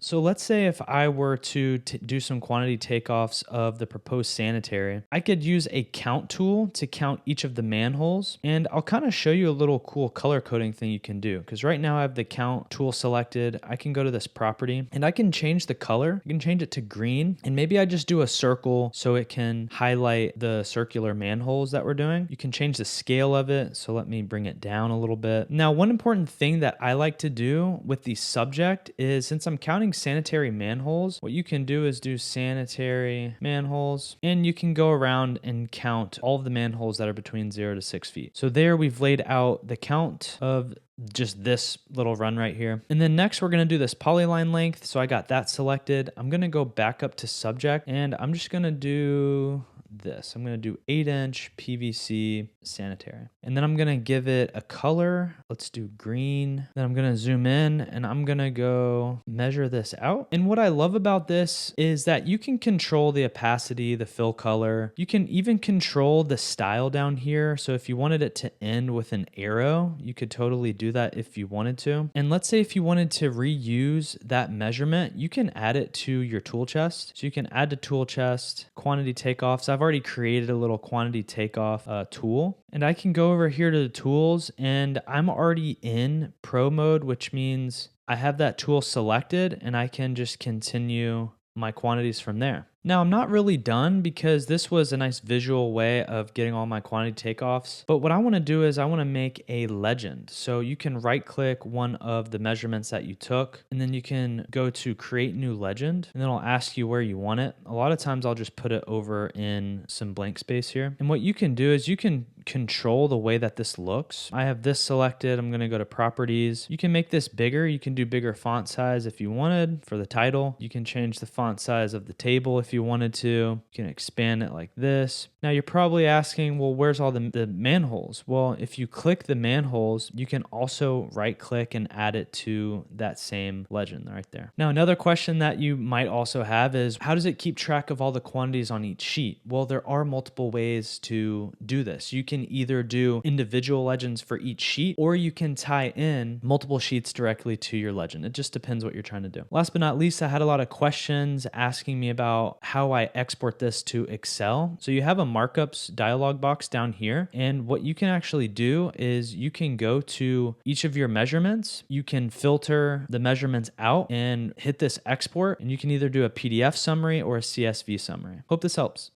So let's say if I were to do some quantity takeoffs of the proposed sanitary, I could use a count tool to count each of the manholes. And I'll kind of show you a little cool color coding thing you can do. Because right now I have the count tool selected. I can go to this property and I can change the color. I can change it to green. And maybe I just do a circle so it can highlight the circular manholes that we're doing. You can change the scale of it. So let me bring it down a little bit. Now, one important thing that I like to do with the subject is, since I'm counting sanitary manholes, what you can do is do sanitary manholes, and you can go around and count all of the manholes that are between 0 to 6 feet. So there we've laid out the count of just this little run right here. And then next we're going to do this polyline length. So I got that selected. I'm going to go back up to subject and I'm just going to do this. I'm going to do 8-inch PVC sanitary. And then I'm going to give it a color. Let's do green. Then I'm going to zoom in and I'm going to go measure this out. And what I love about this is that you can control the opacity, the fill color. You can even control the style down here. So if you wanted it to end with an arrow, you could totally do that if you wanted to. And let's say if you wanted to reuse that measurement, you can add it to your tool chest. So you can add to tool chest, quantity takeoffs. I've already created a little quantity takeoff tool, and I can go over here to the tools and I'm already in pro mode, which means I have that tool selected and I can just continue my quantities from there. Now, I'm not really done because this was a nice visual way of getting all my quantity takeoffs. But what I want to do is I want to make a legend. So you can right click one of the measurements that you took, and then you can go to create new legend, and then it'll ask you where you want it. A lot of times I'll just put it over in some blank space here. And what you can do is you can control the way that this looks. I have this selected. I'm going to go to properties. You can make this bigger. You can do bigger font size if you wanted for the title. You can change the font size of the table if you wanted to. You can expand it like this. Now you're probably asking, well, where's all the manholes? Well, if you click the manholes, you can also right click and add it to that same legend right there. Now, another question that you might also have is, how does it keep track of all the quantities on each sheet? Well, there are multiple ways to do this. You can either do individual legends for each sheet, or you can tie in multiple sheets directly to your legend. It just depends what you're trying to do. Last but not least, I had a lot of questions asking me about how I export this to Excel. So you have a markups dialog box down here. And what you can actually do is you can go to each of your measurements. You can filter the measurements out and hit this export. And you can either do a PDF summary or a CSV summary. Hope this helps.